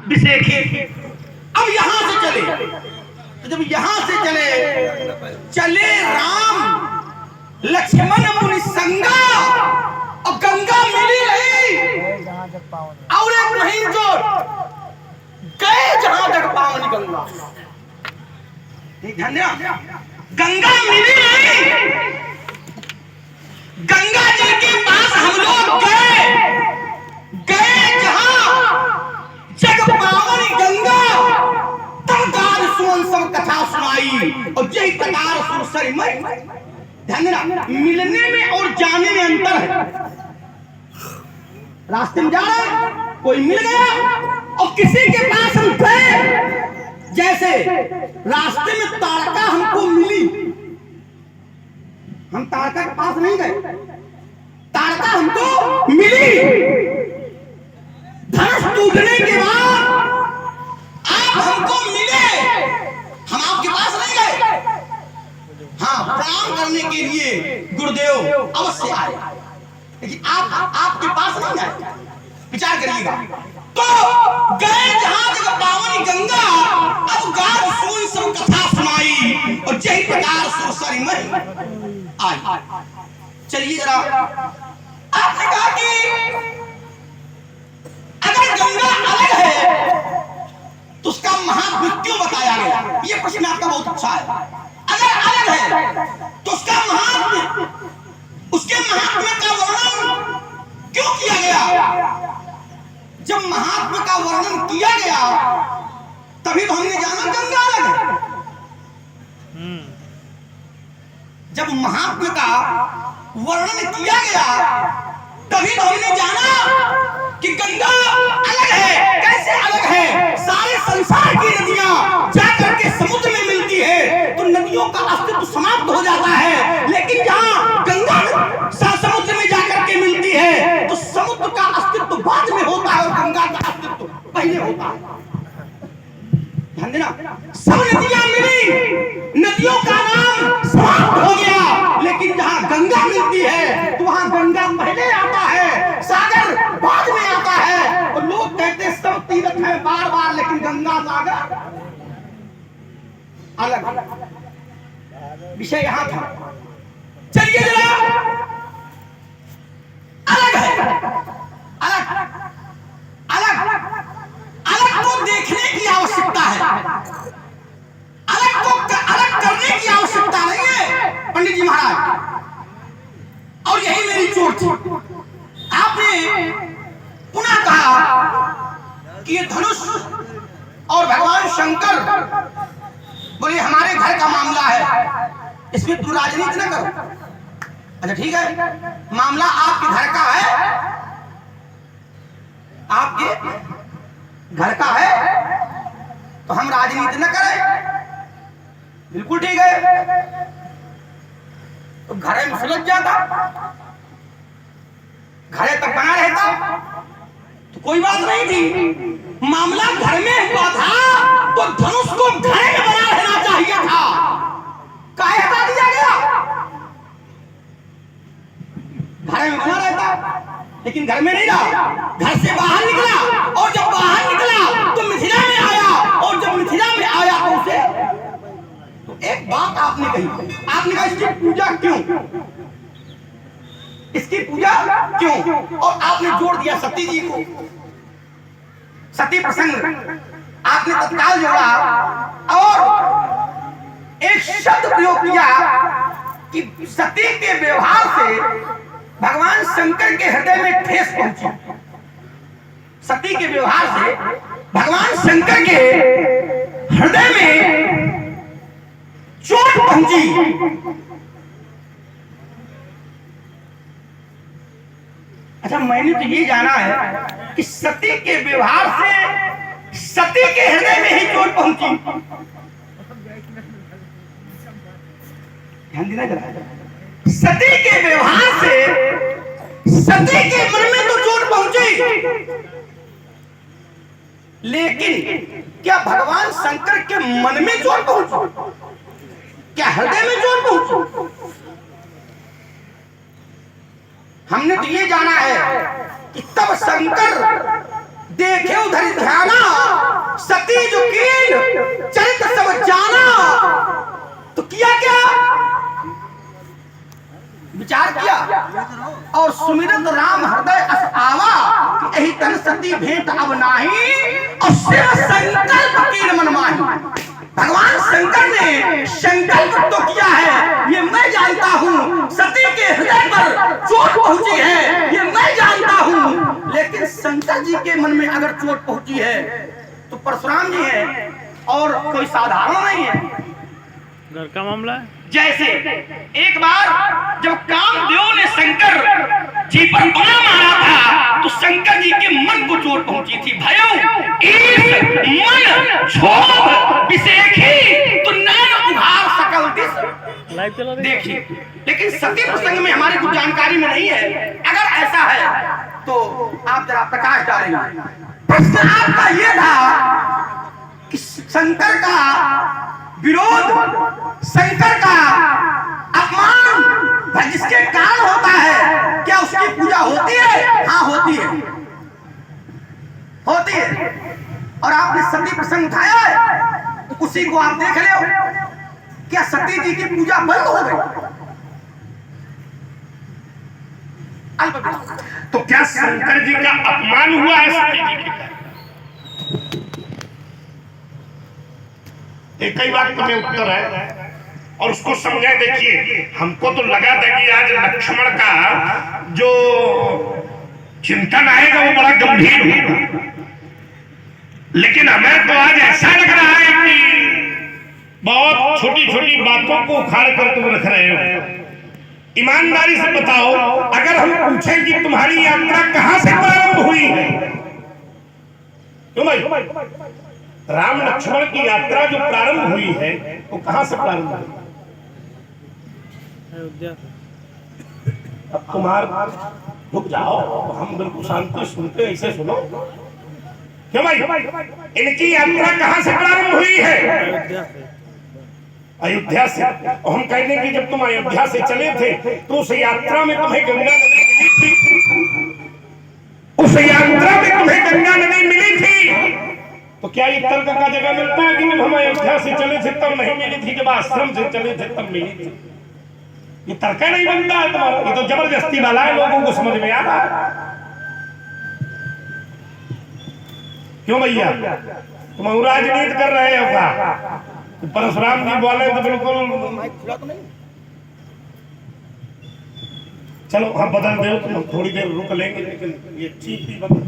विशेखे। अब यहां से चले, तो जब यहां से चले राम लक्ष्मण मुनि संगा, और गंगा मिली रही और एक महीन जोर गए जहां तक पावन गंगा। धन्यवाद। गंगा मिली रही, गंगा जी के पास हम लोग गए जहां जग पावन गंगा, तब गान सुन सब कथा सुनाई, और जय प्रकार सुरसरी मई। धन्यवाद। मिलने में और जाने में अंतर है। रास्ते में जा रहे हैं, कोई मिल गया और किसी के पास हम गए, जैसे रास्ते में तारका हमको मिली, हम तारका के पास नहीं गए, तारका हमको मिली। धनुष टूटने के बाद आप हमको मिले, हम आपके पास नहीं गए। हाँ, प्रणाम करने के लिए गुरुदेव अवश्य आए, लेकिन आपके पास नहीं आए। विचार करिएगा। तो गए जहां तक पावन गंगा, अब गान सुन सब कथा सुनाई, और जय प्रकार सुरसरी मई आई। चलिए जरा, आपने कहा कि अगर गंगा अलग है तो उसका महामृत्यु बताया गया। ये प्रश्न आपका बहुत अच्छा है। अगर अलग है तो उसका महात्म्य, उसके महात्म्य का वर्णन क्यों किया गया? जब महात्म्य का वर्णन किया गया तभी तो हमने जाना गंगा अलग है। जब महात्म्य का वर्णन किया गया तभी तो हमने जाना कि गंगा अलग है। कैसे अलग है? सारे संसार की नदियां जाकर के समुद्र में मिलती है तो नदियों का अस्तित्व समाप्त हो जाता है, लेकिन जहां गंगा समुद्र में जाकर के मिलती है तो समुद्र का अस्तित्व बाद में होता है और गंगा का अस्तित्व पहले होता है। ध्यान देना, सब नदियां मिली, नदियों का नाम समाप्त हो गया, लेकिन जहां गंगा मिलती है तो वहां गंगा पहले आता है, सागर बाद में आता है। और लोग कहते सब तीर्थ है बार बार, लेकिन गंगा सागर अलग। विषय यहां था। चलिए जरा, अलग है, अलग अलग अलग को देखने की आवश्यकता है, अलग को अलग करने की आवश्यकता नहीं है पंडित जी महाराज। और यही मेरी चोट थी। आपने पुनः कहा कि ये धनुष और भगवान शंकर, बोले हमारे घर का मामला है, इसमें तुम राजनीति न करो। अच्छा ठीक है, मामला आपके घर का है, आपके घर का है तो हम राजनीति न करें, बिल्कुल ठीक है। तो घरे में सुलझ जाता, घरे तक बना रहता तो कोई बात नहीं थी। मामला घर में हुआ था तो धनुष को घरे में बना रहना चाहिए था, काहे हटा दिया गया? घरे में बना रहता, लेकिन घर में नहीं रहा, घर से बाहर निकला, और जब बाहर निकला तो मिथिला में आया, और जब मिथिला में आया तो उसे तो एक बात आपने कही, आपने कहा इसकी पूजा क्यों, इसकी पूजा क्यों? और आपने जोड़ दिया सती जी को, सती प्रसंग आपने तत्काल जोड़ा, और एक शब्द प्रयोग किया कि सती के व्यवहार से भगवान शंकर के हृदय में ठेस पहुंची। सती के व्यवहार से भगवान शंकर के हृदय में चोट पहुंची। अच्छा, मैंने तो ये जाना है कि सती के व्यवहार से सती के हृदय में ही चोट पहुंची। ध्यान देना जरा, सती के व्यवहार से सती के मन में तो चोट पहुंची, लेकिन क्या भगवान शंकर के मन में चोट पहुंची? क्या हृदय में चोट पहुंची? हमने तो ये जाना है कि तब शंकर देखे उधर ध्याना वकील चरित्र सब जाना, तो किया क्या? विचार किया और सुमिरत राम हृदय अस आवा कि यही तन सती भेंट अब नाही और शिव संकल्प कीन मन माही। भगवान शंकर ने संकल्प तो किया है, ये मैं जानता हूँ। सती के हृदय पर चोट पहुंची है, ये मैं जानता हूँ। लेकिन शंकर जी के मन में अगर चोट पहुंची है तो परशुराम जी है और कोई साधारण नहीं है। घर का मामला है। जैसे एक बार जब कामदेव ने शंकर जी पर बाण मारा था तो शंकर जी के मन को चोट पहुंची थी। भयो ईश मन क्षोभ विषेखी तो नैन उघार सकल दिस। लाइव चला देखिए, लेकिन सती प्रसंग में हमारी कुछ जानकारी में नहीं है। अगर ऐसा है तो आप जरा प्रकाश डालेंगे। प्रश्न आपका ये था कि शंकर का विरोध, शंकर का अपमान जिसके कारण होता है, क्या उसकी पूजा होती है? हाँ होती है, होती है। और आपने सती प्रसंग उठाया है, उसी को आप देख रहे हो। क्या सती जी की पूजा बंद हो गई? तो क्या शंकर जी का अपमान हुआ है सती जी के? एक ही बात तुम्हें उत्तर है और उसको समझे। देखिए, हमको तो लगा था कि आज लक्ष्मण का जो चिंतन आएगा वो बड़ा गंभीर होगा, लेकिन हमें तो आज ऐसा लग रहा है कि बहुत छोटी छोटी बातों को उखाड़ कर तुम रख रहे हो। ईमानदारी से बताओ, अगर हम पूछें कि तुम्हारी यात्रा कहां से प्रारंभ हुई है, क्यों भाई? राम लक्ष्मण की यात्रा जो प्रारंभ हुई है वो कहां से प्रारंभ हुई? अयोध्या। अब तुम्हारा रुक जाओ, हम बिल्कुल शांति सुनते, ऐसे सुनो। क्यों भाई? इनकी यात्रा कहां से प्रारंभ हुई है? अयोध्या से। अयोध्या से। और हम कहते हैं कि जब तुम अयोध्या से चले थे तो उस यात्रा में तुम्हें गंगा नदी मिली थी, उस यात्रा में तुम्हें गंगा नदी मिली थी। तो क्या ये तर्क का जगह मिलता है कि जब हम अयोध्या से चले थे तब नहीं मिली थी, जब आश्रम से चले थे तब मिली थी? ये तर्क नहीं बनता है तुम्हारा, ये तो जबरदस्ती वाला है, लोगों को समझ में आ रहा है। क्यों भैया, तुम राजनीति कर रहे हो क्या? परशुराम जी बोले तो बिल्कुल चलो हाँ बदल दो, तो थोड़ी देर रुक लेंगे, लेकिन ये ठीक भी बदल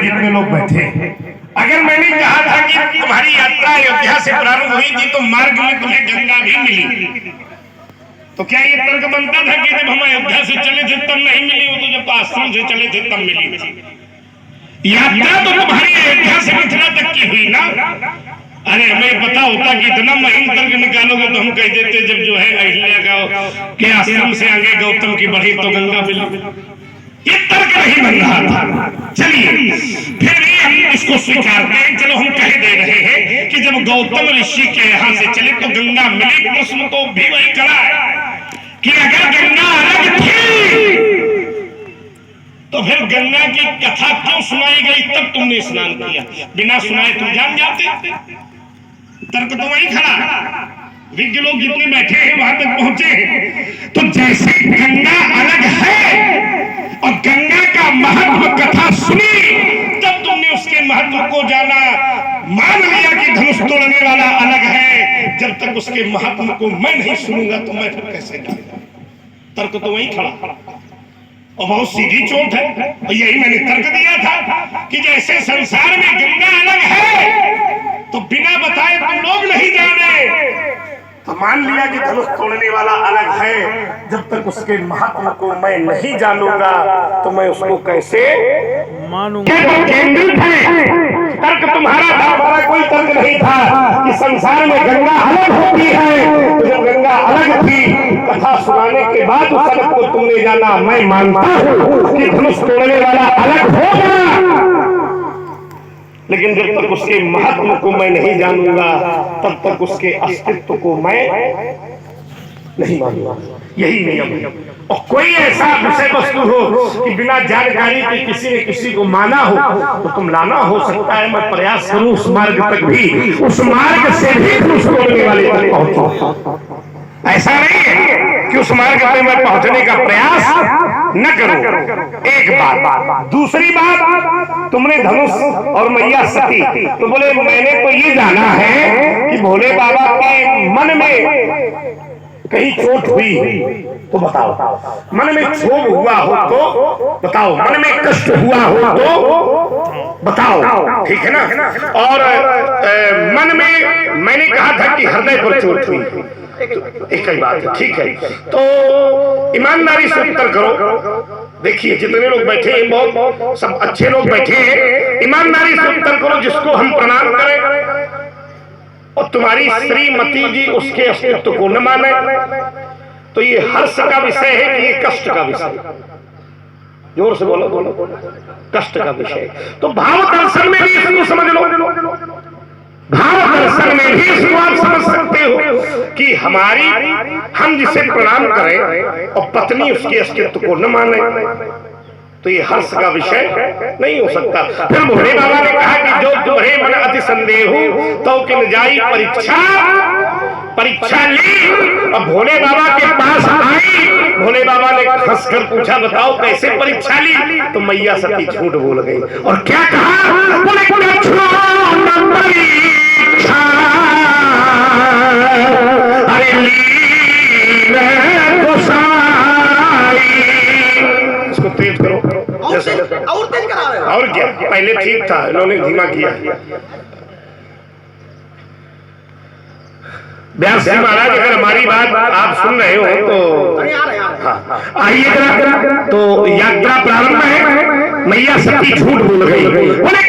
जितने लोग बैठे। अगर मैंने कहा था कि तुम्हारी यात्रा अयोध्या से प्रारंभ हुई थी तो मार्ग में तुम्हें गंगा भी मिली, तो क्या ये तर्क बनता था कि जब हम अयोध्या से चले थे तब नहीं मिली, वो तो जब आश्रम से चले थे तब मिली थी? यात्रा तो तुम्हारी अयोध्या से मथुरा तक की हुई ना। अरे हमें पता होता कि इतना महीन तर्क निकालोगे तो हम कह देते जब जो है अहिल्या के आश्रम से आगे गौतम की बढ़ी तो गंगा मिली। ये तर्क नहीं बन रहा था। चलिए फिर भी हम इसको स्वीकारते हैं। चलो हम कह दे रहे हैं कि जब गौतम ऋषि के यहाँ से चले तो गंगा मिली। प्रश्न तो भी वही खड़ा है कि अगर गंगा अलग थी तो फिर गंगा की कथा क्यों सुनाई गई तब तुमने स्नान किया? बिना सुनाए तुम जान जाते। तर्क तो वही खड़ा। विज्ञ लोग जितने बैठे हैं वहां तक पहुंचे हैं। तो जैसे गंगा अलग है और गंगा का महत्व कथा सुनी तब तुमने उसके महत्व को जाना, मान लिया कि धनुष तोड़ने वाला अलग है। जब तक उसके महत्व को मैं नहीं सुनूंगा तो मैं फिर कैसे जाऊंगा? तर्क तो वही खड़ा और बहुत सीधी चोट है। और यही मैंने तर्क दिया था कि जैसे संसार में गंगा अलग है तो बिना बताए तुम लोग नहीं जाने, तो मान लिया कि धनुष तोड़ने वाला अलग है। जब तक उसके महत्व को मैं नहीं जानूंगा तो मैं उसको कैसे मानूंगा? केंद्रित है तर्क तुम्हारा था, हमारा कोई तर्क नहीं था कि संसार में गंगा अलग होती है। तो जब गंगा अलग थी कथा सुनाने के बाद उस अलग को तुमने जाना। मैं मानता हूँ कि धनुष तोड़ने वाला अलग होगा, लेकिन जब तक उसके महत्व को मैं नहीं जानूंगा तब तक उसके अस्तित्व को मैं नहीं मानूंगा। यही नियम है। और कोई ऐसा विषय वस्तु हो कि बिना जानकारी के किसी ने किसी को माना हो तो तुम लाना। हो सकता है मैं प्रयास करूं उस मार्ग तक भी, उस मार्ग से भी उसको बोलने वाले तक पहुंचो। ऐसा नहीं है कि उस मार्ग पे मैं पहुंचने का प्रयास न करूं। एक बात। दूसरी बात, तुमने धनुष और मैया सती, तो बोले मैंने तो ये जाना है कि भोले बाबा के मन में कहीं चोट हुई तो बताओ, मन में क्षोभ हुआ हो तो बताओ, मन में कष्ट हुआ हो तो बताओ, ठीक है ना। और मन में मैंने कहा था कि हृदय पर चोट हुई, एक ही बात है, ठीक है। तो ईमानदारी से उत्तर करो। देखिए जितने लोग बैठे हैं बहुत सब अच्छे लोग बैठे हैं, ईमानदारी से उत्तर करो जिसको हम प्रणाम करें और तुम्हारी श्रीमती जी उसके अस्तित्व को न माने तो ये हर्ष का विषय है कि ये कष्ट का विषय। जोर से बोलो, कष्ट का विषय। तो भाव दर्शन में भी इसको समझ लो। भाव दर्शन में भी इसको आप समझ सकते हो कि हमारी हम जिसे प्रणाम करें और पत्नी उसके अस्तित्व को न माने तो ये हर्ष का विषय नहीं हो सकता। फिर भोले बाबा ने कहा कि जो तुम्हें मन अति संदेह हो तो किन जाई परीक्षा ली। और भोले बाबा के पास आई, भोले बाबा ने हंसकर पूछा बताओ कैसे परीक्षा ली। तो मैया सती झूठ बोल गई और क्या कहा, बोले अरे इसको तेज करो और तेज करा रहे हो। और क्या, पहले ठीक था, इन्होंने धीमा किया। व्यास जी महाराज अगर हमारी बात आप सुन रहे हो तो आइए जरा। तो यात्रा प्रारंभ है। मैया सती झूठ बोल गई, बोले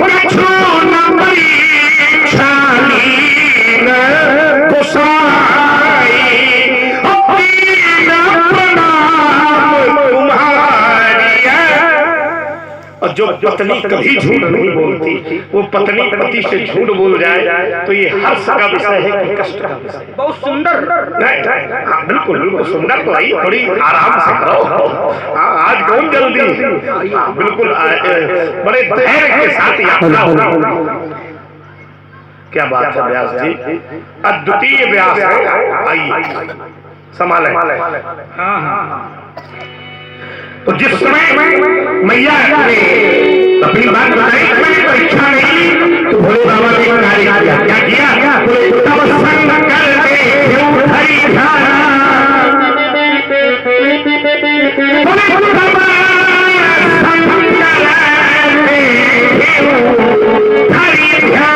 जो पत्नी कभी झूठ नहीं बोलती, वो पत्नी पति से झूठ बोल जाए तो ये हर्ष का विषय है कि कष्ट का विषय। बहुत सुंदर। नहीं, हाँ बिल्कुल बिल्कुल सुंदर। तो आई थोड़ी आराम से करो। आज कौन जल्दी, बिल्कुल बड़े धैर्य के साथ यात्रा होगी। क्या बात है व्यास जी, अद्वितीय व्यास है। आइए संभाले। हाँ। तो जिस समय मैया ने अपनी बात बताई, मैंने परीक्षा नहीं, तो भोले बाबा ने कार्य क्या किया, बोले तब संग कर दे हरि ध्यान, बोले तब संग कर दे हरि ध्यान।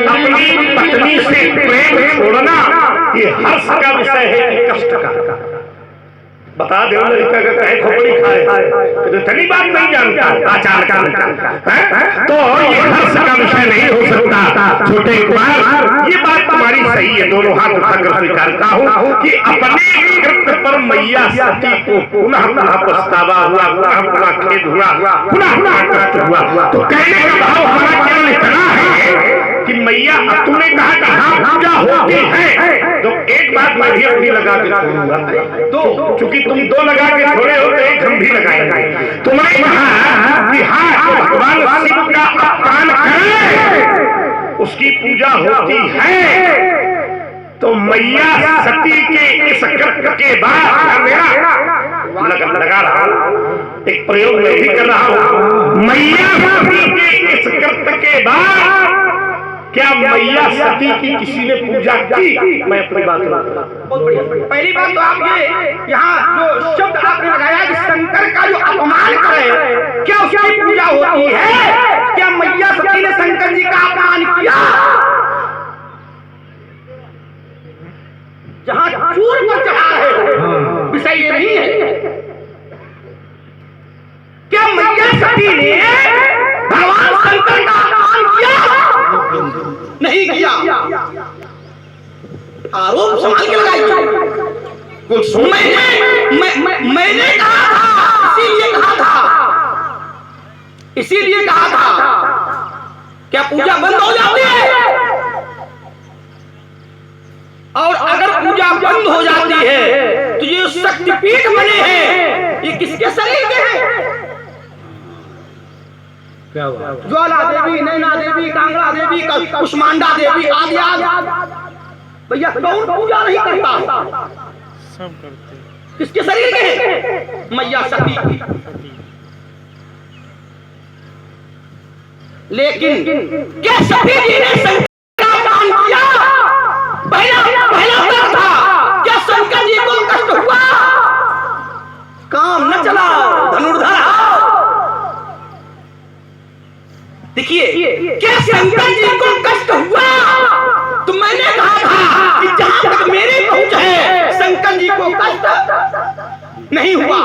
अपनी पत्नी से प्रेम छोड़ना ये हर्ष का विषय है कि कष्ट का। बता दो लड़का का कहे खोपड़ी खाए तो इतनी बात नहीं जानता आचार का, तो ये हर्ष का विषय नहीं हो सकता। छोटे कुमार ये बात तुम्हारी सही है, दोनों हाथ उठाकर स्वीकारता हूँ कि अपने कृत्य पर मैया सती को पुनः पुनः पछतावा हुआ, पुनः पुनः खेद हुआ, पुनः पुनः कष्ट हुआ। तो कहने का भाव हमारा केवल इतना है कि मैया तुमने कहा कि हाँ पूजा होती है, तो एक बात मैं भी अपनी लगा के छोड़ूंगा। तो चूंकि तुम दो लगा के छोड़े हो तो एक हम भी लगाएंगे। तुमने कहा कि हाँ भगवान शिव का अपमान करें उसकी पूजा होती है, तो मैया सती के इस कृत्य के बाद मेरा लगा रहा हूं, एक प्रयोग मैं भी कर रहा हूं। मैया सती के इस कृत्य के बाद क्या मैया सती की किसी ने पूजा की? मैं अपनी बात बहुत बढ़िया। पहली बात तो आप ये यहाँ जो शब्द आपने लगाया कि शंकर का जो अपमान करे, क्या उसकी पूजा होती है? क्या मैया सती ने शंकर जी का अपमान किया? जहाँ चूर पर चढ़ा है विषय ये नहीं है। क्या मैया सती ने भगवान कुछ सोच। मैंने कहा था, इसीलिए कहा था क्या पूजा बंद हो जाती है? और अगर पूजा बंद हो जाती है तो ये शक्तिपीठ बने हैं, ये किसके शरीर के हैं? क्या बात है? ज्वाला देवी, नैना देवी, कांगड़ा देवी, कुष्मांडा देवी आदि आदि। भैया कौन पूजा नहीं करता? सब करते हैं। किसके शरीर के हैं? मैया सती। सती। लेकिन क्या सती जी ने शंकर का काम किया? पहला था क्या शंकर जी को कष्ट हुआ? काम न चला, धनुर्धर। देखिए क्या शंकर जी को कष्ट हुआ? तो मैंने कहा था कि जहां तक मेरी पहुंच है शंकर जी को कष्ट नहीं हुआ।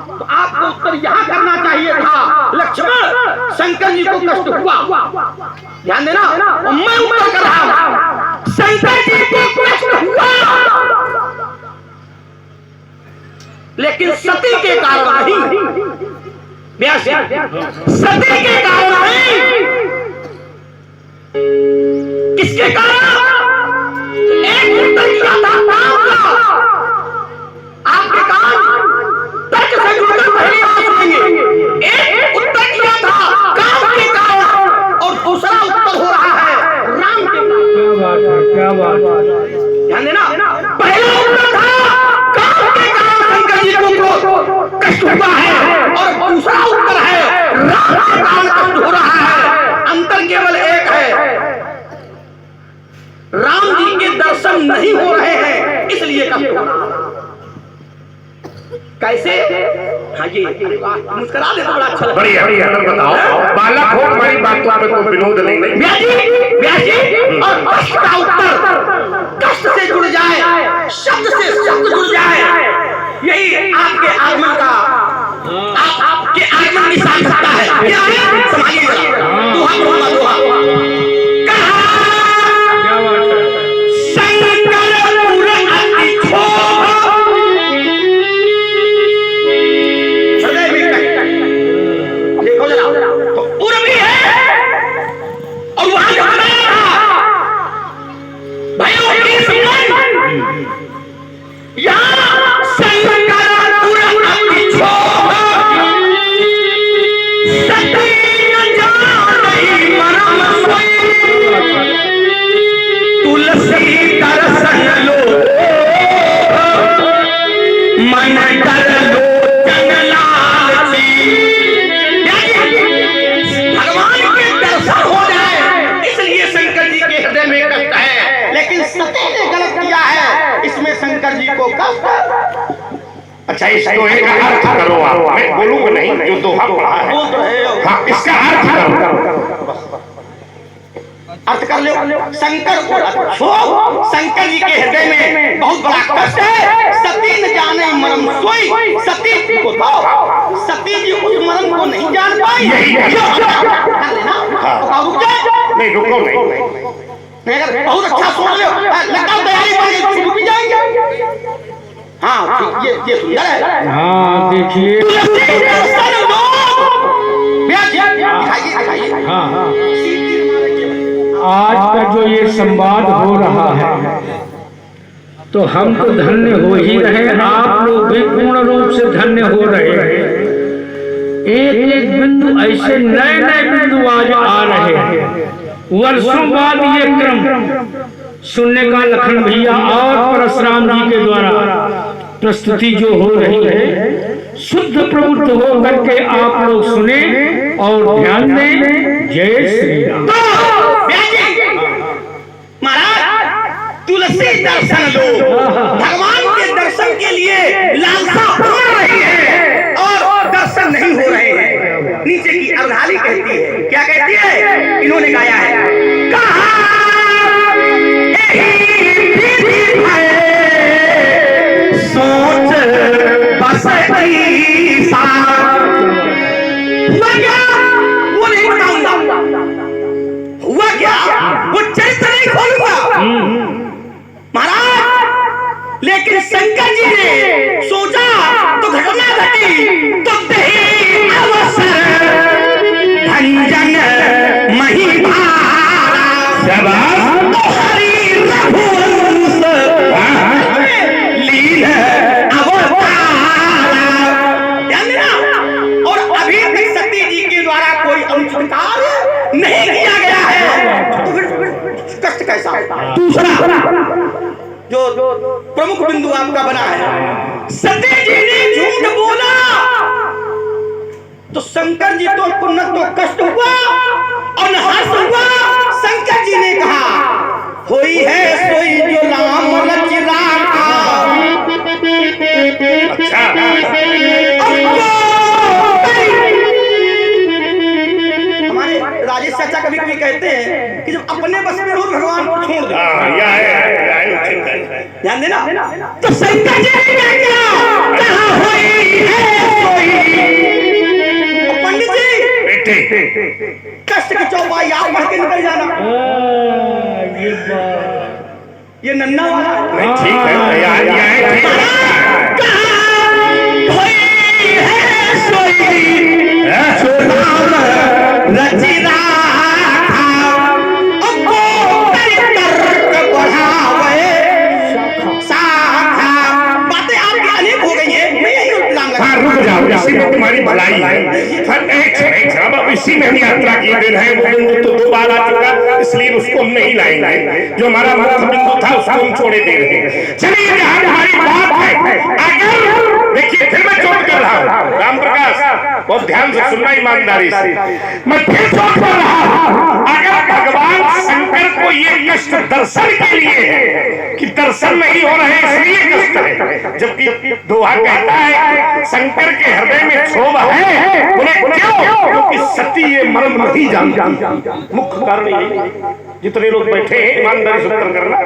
तो आपको उत्तर यहां करना चाहिए था, लक्ष्मण शंकर जी को कष्ट हुआ। ध्यान देना, और मैं उत्तर कर रहा हूं शंकर जी को कष्ट हुआ, लेकिन सती के कारण नहीं। व्यास सती के कारण नहीं, किसके कारण? एक उत्तर किया था काम का। आपके कान तर्क से जुड़कर पहली बात सुनेंगे। एक उत्तर किया था काम के कारण, और दूसरा उत्तर हो रहा है राम के कारण। क्या बात है? क्या बात है? ध्यान देना, पहला उत्तर था काम के कारण शंकर जी को कष्ट हुआ है, और दूसरा उत्तर है राम के कारण कष्ट हो रहा है। अंतर केवल एक है, राम जी के दर्शन नहीं हो रहे हैं इसलिए कष्ट हो रहा है। कैसे? हाँ जी, मुस्कुरा दे तो बड़ा अच्छा लगता है। बढ़िया बढ़िया, बताओ। बालक हो तुम्हारी बातों में कोई विनोद नहीं। व्यासी और कष्ट का उत्तर कष्ट से जुड़ जाए, शब्द से शब्द जुड़ जाए, यही आपके आगमन का, आपके आगमन की सार्थकता है। क्या है? समाइए जरा। दोहा दोहा दोहा। कहा क्या बात है? शंकरपुर अति क्षोभ, हृदय में कहीं देखो जरा, तो उर्मी है और वहां जो बनाया था भाइयों की सम्मान, यहाँ शंकरपुर अति क्षोभ, सती न जाने मरम सोई, तुलसी दर्शन लो मन कर लो जंगलासी। भगवान के दर्शन हो जाए इसलिए शंकर जी के हृदय में कष्ट है, लेकिन सती ने गलत किया है, इसमें शंकर जी को कष्ट। अच्छा, इसको एक अर्थ करो आप। मैं बोलूंगा नहीं, जो दोहा पढ़ा है। बोल रहे हो, हाँ, इसका अर्थ करो। अर्थ कर लो। शंकर और क्षोभ, शंकर जी के हृदय में बहुत बड़ा कष्ट है। सती न जाने मरम सोई, सती को तो सती जी उस मरम को नहीं जान पाई। नहीं, रुको नहीं। बहुत अच्छा सुन लो, लगता है तैयारी कर शुरू भी जाएंगे। हाँ, ये सुंदर है। हाँ देखिए। दिखाइए। हाँ हाँ, आज का जो ये संवाद हो रहा है तो हम तो धन्य हो ही रहे, आप लोग भी पूर्ण रूप से धन्य हो रहे हैं। एक एक बिंदु ऐसे नए नए बिंदु आज आ रहे हैं। वर्षों बाद ये क्रम सुनने का लखन भैया और परशुराम जी के द्वारा प्रस्तुति जो हो रही है, शुद्ध प्रवृत्त हो करके आप लोग सुने और ध्यान दें। जय श्री राम। महाराज तुलसी दर्शन लो, भगवान के दर्शन के लिए लालसा बढ़ रही है और दर्शन नहीं हो रहे हैं। नीचे की अर्धाली कहती है, क्या कहती है? इन्होंने गाया है, कहा सोच बस ऐसा हुआ क्या? वो नहीं बताऊंगा। हुआ क्या? वो चरित्र नहीं खोलूंगा महाराज, लेकिन लेकिन शंकर जी ने सोचा तो घटना घटी, तो दही अवसर भंजन महिमारा तो हरि रघुवंश लील अवतारा। और अभी तक सती जी के द्वारा कोई अनुचित कार्य नहीं किया गया है, तो फिर कष्ट कैसा? दूसरा जो प्रमुख बिंदु आपका बना है, सती जी ने झूठ बोला तो शंकर जी तो पुण्य तो कष्ट हुआ और न हर्ष हुआ। शंकर जी ने कहा होई है सोई जो राम रच राखा। अच्छा हमारे राजेश चाचा कभी कभी कहते हैं कि जब अपने बस में हो भगवान को छोड़ दे। ध्यान देना। तो शंकर जी ने क्या किया? कहा होई है सोई। पंडित जी बेटे कष्ट की चौपाई आप पढ़ के निकल जाना। ये नन्ना वाला नहीं ठीक है बातें आपकी अनेक हो गई है, मैं यही उल्लाम लगा। रुक जाओ, इसी में तुम्हारी भलाई है। अब इसी में हम यात्रा किए दे रहे हैं। वो बिंदु तो 2 बार आ चुका, इसलिए उसको हम नहीं लाएंगे। जो हमारा मुख्य बिंदु था उसको हम छोड़े दे रहे हैं। चलिए जहाँ हमारी बात है, अगर देखिए फिर मैं चोट कर रहा हूँ, राम प्रकाश बहुत ध्यान से सुनना ईमानदारी से, मैं फिर चोट कर रहा हूँ। अगर भगवान शंकर को ये कष्ट दर्शन के लिए है कि दर्शन नहीं हो रहे इसलिए कष्ट है, जबकि दोहा कहता है शंकर के हृदय में क्षोभ है। बोले क्यों? क्योंकि सती ये मर्म नहीं जानती। मुख्य कारण यही, जितने लोग बैठे हैं ईमानदारी से उत्तर करना,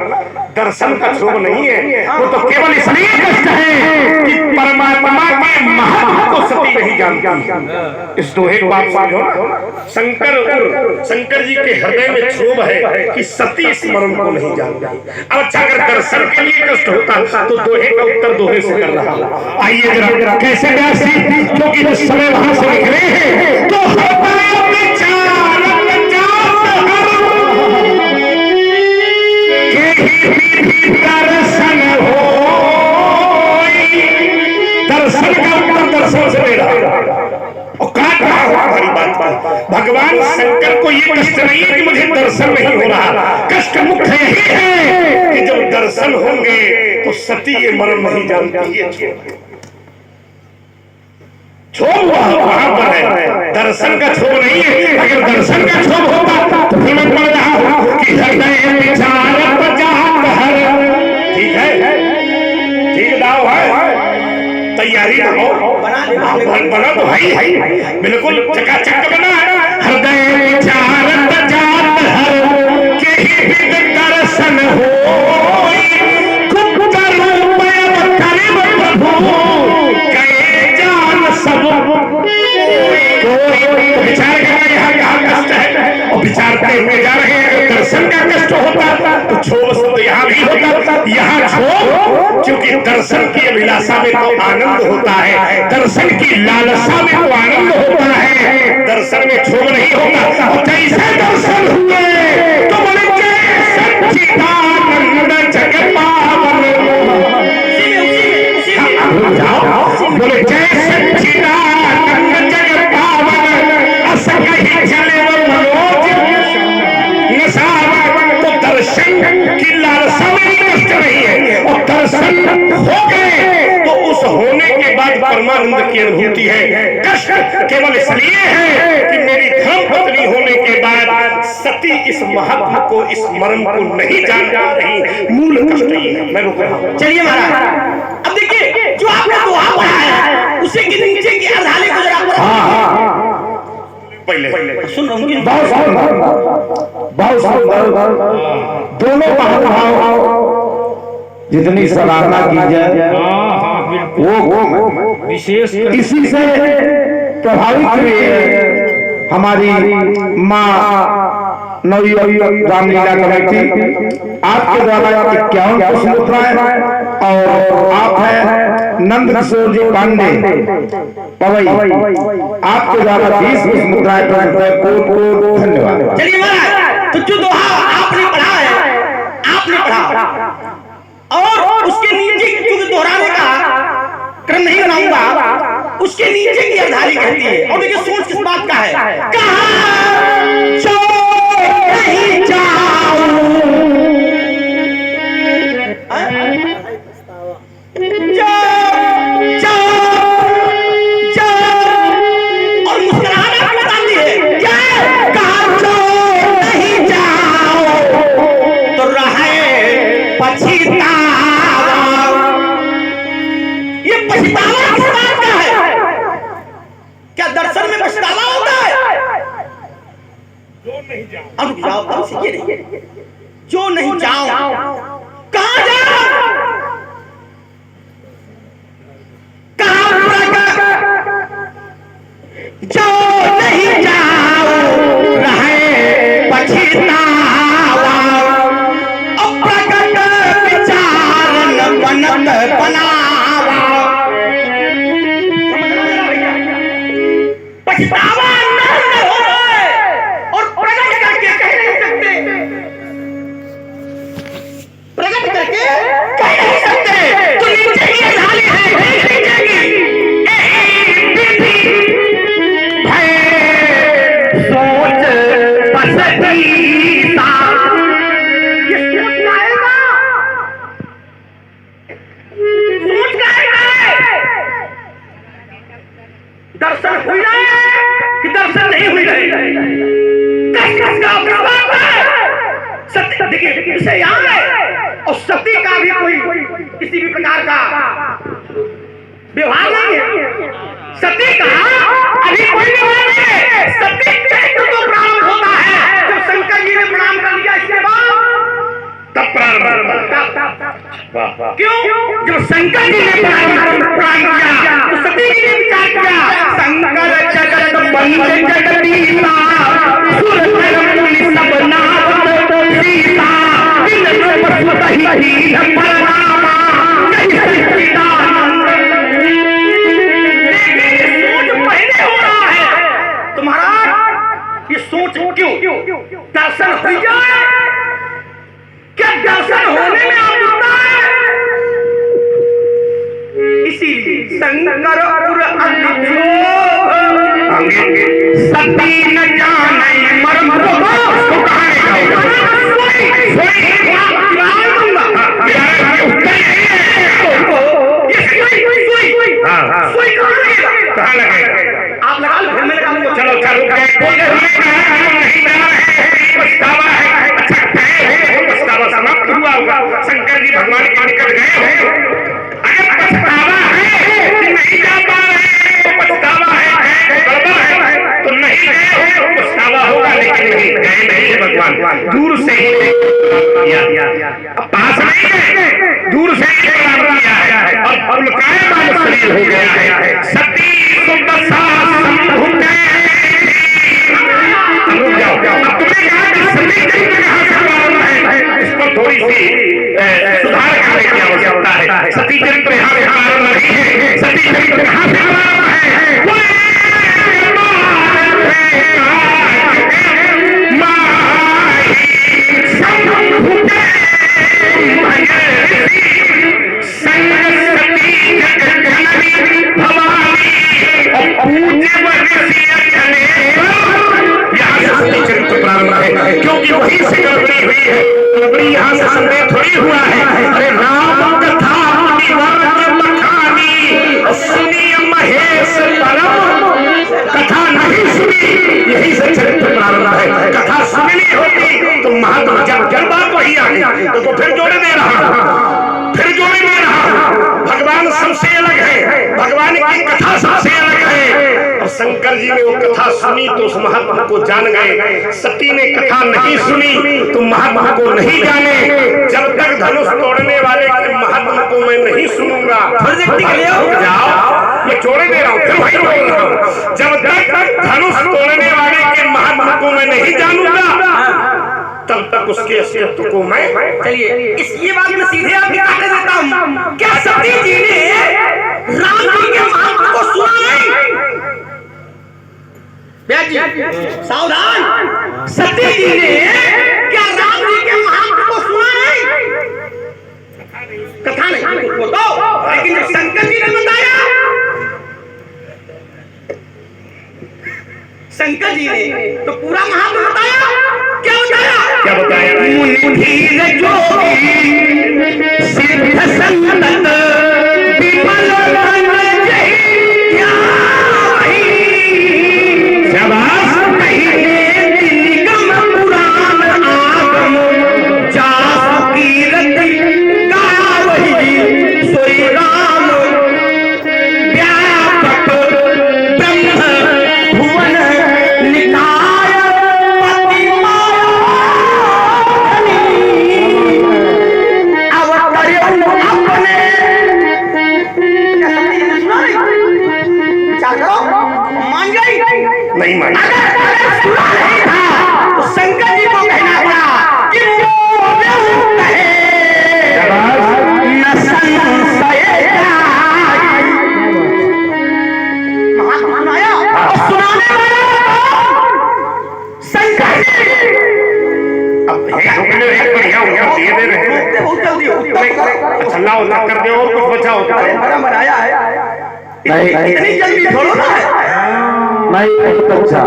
दर्शन का क्षोभ नहीं है, वो तो केवल इसलिए कष्ट है कि परमात्मा के महत्व को सती नहीं जानती। इस दोहे को आप समझो ना। शंकर जी के हृदय में क्षोभ है कि सती इस मर्म को नहीं जानती। अब अच्छा अगर दर्शन के लिए कष्ट होता तो दोहे का उत्तर दोहे से कर रहा। आइए जरा कैसे व्यास जी, क्योंकि जिस समय वहां से निकले हैं तो दर्शन हो, दर्शन का उत्तर दर्शन से दे रहा और काट रहा हूं हमारी बात पर। भगवान शंकर को ये कष्ट नहीं है कि मुझे दर्शन नहीं हो रहा, कष्ट मुख्य यही है कि जब दर्शन होंगे तो सती ये मर्म नहीं जानती। ये क्षोभ वहां पर है, दर्शन का क्षोभ नहीं है। अगर दर्शन का क्षोभ होता तो फिर मैं पढ़ रहा हूं कि हृदय विचारत जात हर। ठीक है, ठीक दाव है, तैयारी हो, बना तो है, बिल्कुल चकाचक बना है। हृदय विचारत जात हर के ही दर्शन हो, विचार करना यहाँ कष्ट है और विचारते हुए जा रहे हैं। दर्शन का कष्ट होता तो क्षोभ तो यहाँ भी होता। यहाँ क्षोभ क्योंकि दर्शन की अभिलाषा में तो आनंद होता है, दर्शन की लालसा में तो आनंद होता है, दर्शन में क्षोभ नहीं होता। और जैसे दर्शन हुए तो बोले सच्चिदानंद जगत पावन, बोले जय सच्चिदानंद जगत पावन, तो दर्शन की लालसा में कष्ट नहीं है। और दर्शन हो गए तो उस होने के बाद परमानंद की अनुभूति है। कष्ट केवल इसलिए है कि मेरी धर्म पत्नी होने के बाद सती इस महत्व को, इस मर्म को नहीं जान रही। मूल कष्ट ये है। मैं रुक रहा हूं। चलिए महाराज, अब देखिए जो आपने दोहा पढ़ा है उसी के नीचे की अर्धाली को जरा पहले सुन रहा हूँ। बहुत दोनों महानुभाव जितनी सराहना की जाए वो विशेष इसी से प्रभावित हुए हमारी माँ नवी रामलीला कमेटी आपके द्वारा 51 पुष्पमुद्राएं और आप हैं नंद किशोर जी पांडे पवई आपके द्वारा 20 पुष्पमुद्राएं प्राप्त है। को धन्यवाद। चलिए महाराज, तो जो दोहा आपने पढ़ा है, आपने पढ़ा और उसके नीचे क्योंकि दोहराने का क्रम नहीं बनाऊंगा, उसके नीचे की अर्धाली कहती है। और देखिए सोच किस बात का है, कहाँ जो नहीं जाऊं, और मुस्कुराहट बताती है क्या, कहाँ जो नहीं जाओ तो रहे पछतावा। ये पछतावा किस बात का है? क्या दर्शन में पछतावा होता है? अब रुक जाओ, अब सीखिए नहीं, जो नहीं जाओ, कहाँ जाओ, कहाँ जो नहीं जाओ रहे पछतावा। अप्रकट विचार न बनत बनावा। पछतावा नहीं हो रहा है और प्रकट करके कह नहीं सकते, प्रकट करके कह नहीं सकते। तो नीचे की अर्धाली है, नहीं जाएगी। सोच पसंदीदा, ये सोच गाएगा, सोच गाएगा। दर्शन हुई रहे कि दर्शन नहीं हुई रहे, कस का प्रभाव है। सत्य देखिए विषय यहाँ है, और सत्य का भी कोई किसी भी प्रकार का व्यवहार नहीं है। सत्य का अभी कोई व्यवहार नहीं है। सत्य तो प्रारंभ होता है जब शंकर जी ने प्रणाम कर लिया, इसके बाद तब प्रारंभ। क्यों? जब शंकर जी ने प्रणाम किया तो सती जी ने विचार किया, शंकर जगत बंद जगदीता सुर नर सब नाथ सीता बिन रूप ही प्रणामा कहीं सच्चिदानंद। पहले हो रहा है तुम्हारा ये सोच क्यों? दर्शन हो जाए, क्या दर्शन होने में आप होता है? इसीलिए शंकर पुर सती न जाने मर्म को आप लगा लो, फिर मैं लगा लूंगा। चलो चलो पछतावा है, अच्छा पछतावा समाप्त हुआ होगा। शंकर जी भगवान के निकट गए, अगर पछतावा है कि नहीं जा पा रहे तो पछतावा है, गड़बड़ है तो नहीं गए तो पछतावा होगा। लेकिन नहीं गए नहीं भगवान, दूर से ही अब पास नहीं गए, दूर से ही प्रणाम किया है और उनका शरीर हो गया है। सती सुदशा संभुत अब तुम्हें कहा कि सती जी कहाँ से प्रारंभ है, इस पर थोड़ी सी सुधार करने की आवश्यकता है। सती चरित्र यहाँ से प्रारंभ नहीं है, सती चरित्र कहाँ से प्रारंभ है? क्योंकि वही से गड़बड़ी हुई है, गड़बड़ी यहाँ से संदेह थोड़ी हुआ है। अरे राम कथा सुनी महेश परम, कथा नहीं सुनी, यही से चरित्र प्रारंभ है। कथा सुननी होती तो महात्मा जब बात वही आ गई तो फिर जोड़े दे रहा, फिर जोड़े दे रहा। भगवान सबसे अलग है, भगवान की कथा सबसे अलग है। और शंकर जी ने वो कथा सुनी तो उस महात्मा को जान गए। सती ने कथा नहीं सुनी तो महात्मा को नहीं जाने। जब तक धनुष तोड़ने वाले के महात्मा को मैं नहीं सुनूंगा, जाओ मैं जोड़े दे रहा हूँ, फिर वही बोल रहा हूँ। जब तक धनुष तोड़ने वाले के महात्मा को मैं नहीं जानूंगा तब तक उसके अस्तित्व को मैं चलिए ये बात मैं सीधे आपके काटे देता हूँ। क्या सती जी ने राम जी के महात्म को सुना नहीं? ब्याज जी सावधान, सती जी ने क्या राम जी के महात्म को सुना नहीं? कथा नहीं वो तो, लेकिन जब शंकर जी ने बताया, शंकर जी ने तो पूरा महात्म बताया। क्या बताया? मुनि जोगी सिद्ध संतत विमल मन जय ध्याई। शाबाश। कहिले निगम पुराण आगम जासु कीरति गावहि सोई राम व्यापक ब्रह्म भुवन निकाय पति नहीं मानी। सुना नहीं था तो शंकर जी को कहना पड़ा कि न संशय सुनाया और सुनाने वाला शंकर जी। अब एक बढ़िया हो गया, दिए दे रहे हैं बहुत जल्दी अच्छा लाओ ना कर दे और कुछ बचा होता है। बड़ा बनाया है, इतनी जल्दी थोड़ा ना है। नहीं बहुत अच्छा,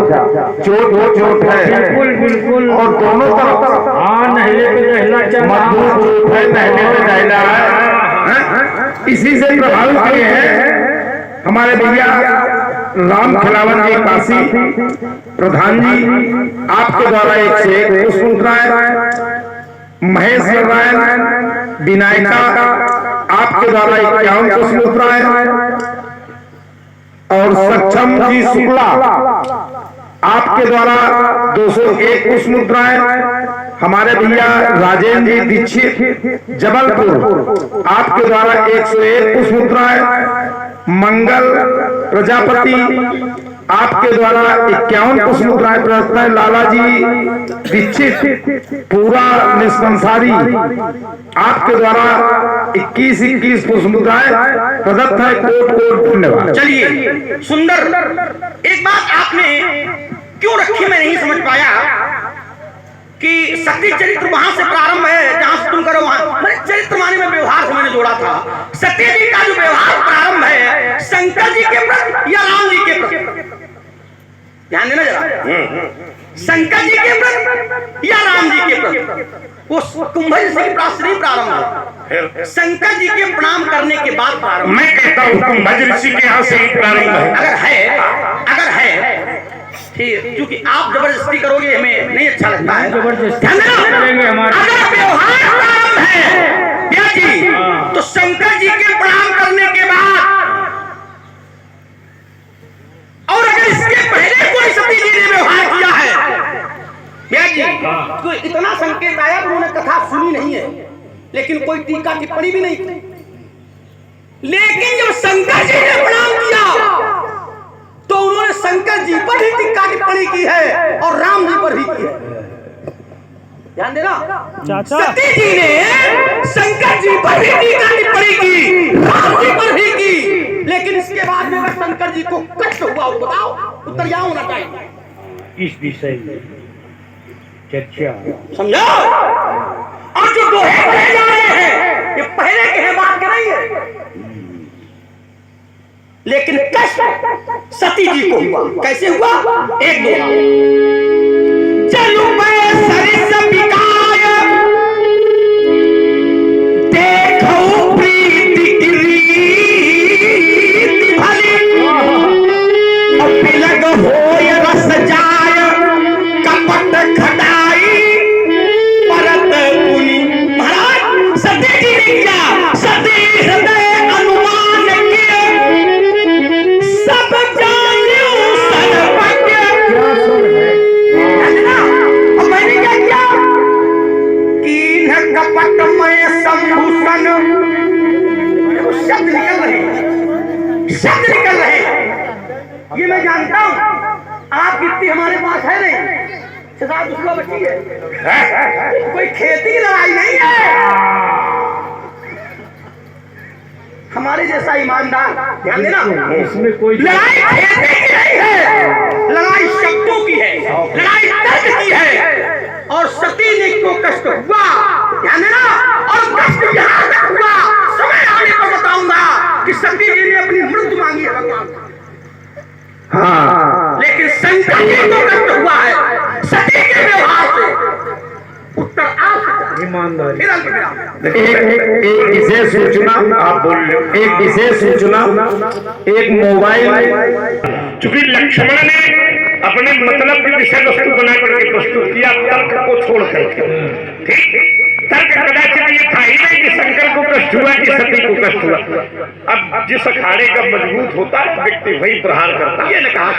चोट है बिल्कुल बिल्कुल, और दोनों तरफ हाँ नहले पे नहला चल मजबूत चोट है, नहले पे नहला है। इसी से प्रभावित किए हैं हमारे भैया राम खिलावन जी काशी प्रधान जी, आपके द्वारा एक से एक पुष्प मुद्राएं, महेश नारायण विनायका आपके द्वारा 51 पुष्प मुद्राएं, और सक्षम जी शुक्ला आपके द्वारा 201 पुष्प मुद्राएं, हमारे भैया राजेंद्र जी दीक्षित जबलपुर आपके द्वारा 101 पुष्प मुद्राएं, मंगल प्रजापति आपके द्वारा 51 पुष्प मुद्राएं प्रदत्त है, लाला जी दीक्षित पूरा निष्कंसारी आपके द्वारा 21 पुष्प मुद्राएं प्रदत्त है। कोट कोट धन्यवाद। चलिए सुंदर, एक बात आपने क्यों रखी मैं नहीं समझ पाया कि शक्ति चरित्र वहां से प्रारंभ है जहां से तुम करो वहां। मैंने चरित्र माने में व्यवहार से मैंने जोड़ा था। सत्य जी का जो व्यवहार प्रारंभ है शंकर जी के प्रति या राम जी के प्रति, ध्यान देना जरा। शंकर जी के प्रति या राम जी के प्रति, वो कुंभज ऋषि की प्राप्त नहीं प्रारंभ है, शंकर जी के प्रणाम करने के बाद प्रारंभ। मैं कहता हूँ कुंभज ऋषि के यहाँ से ही प्रारंभ है। अगर है ठीक, क्योंकि आप जबरदस्ती करोगे हमें नहीं अच्छा लगता है। जबरदस्ती ध्यान देना, करेंगे हमारे। अगर व्यवहार प्रारंभ है क्या जी, तो शंकर जी के प्रणाम करने के बाद, और अगर इसके पहले कोई सती जी ने व्यवहार किया है भैया जी, तो इतना संकेत आया कि उन्होंने कथा सुनी नहीं है, लेकिन कोई टीका टिप्पणी भी नहीं की। लेकिन जब शंकर जी ने प्रणाम किया तो उन्होंने शंकर जी पर ही टीका टिप्पणी की है और राम जी पर भी की है। ध्यान देना, सती जी ने शंकर जी पर भी टीका टिप्पणी की, राम जी पर भी की, लेकिन इसके बाद में अगर शंकर जी को कष्ट हुआ हो बताओ, उत्तर क्या होना चाहिए इस विषय में चर्चा समझो। और जो दोहे कहे जा रहे हैं ये पहले के हैं, बात कर रही है, लेकिन कष्ट सती जी को हुआ। कैसे हुआ? एक दोहा, चलू मैं सरिस बिकाय देखो प्रीति की रीति भली, और पिलग होय रस जाय कपट खटाई परत पुनि। महाराज सती जी ने किया, सती हृदय अनुमान किए सब जान्यो सर्वज्ञ। और मैंने क्या किया? कीन कपट में संभूषण, शब्द निकल रहे, शब्द निकल रहे, ये मैं जानता हूं। आप कितनी हमारे पास है नहीं, साहब उसको बची है, कोई खेती लड़ाई नहीं है। हमारे जैसा ईमानदार, ध्यान देना, इसमें कोई लड़ाई खेती की नहीं है, लड़ाई शब्दों की है, लड़ाई तर्क की है। और सती ने को कष्ट हुआ, ध्यान देना, और कष्ट यहाँ तक हुआ, समय आने पर बताऊंगा कि सती जी ने अपनी मृत्यु मांगी है भगवान। हाँ, लेकिन शंकर जी को कष्ट हुआ है सती के व्यवहार से। उत्तर आप ईमानदारी। एक विशेष सूचना, आप बोल रहे हो, एक विशेष सूचना, एक मोबाइल, चूंकि लक्ष्मण ने अपने मतलब की विषय वस्तु बना करके प्रस्तुत किया तर्क को छोड़ करके, ठीक। तर्क कदाचित ये था ही नहीं कि शंकर को कष्ट हुआ कि सती को कष्ट हुआ। अब जिस अखाड़े का मजबूत होता है व्यक्ति वही प्रहार करता है। ये कहा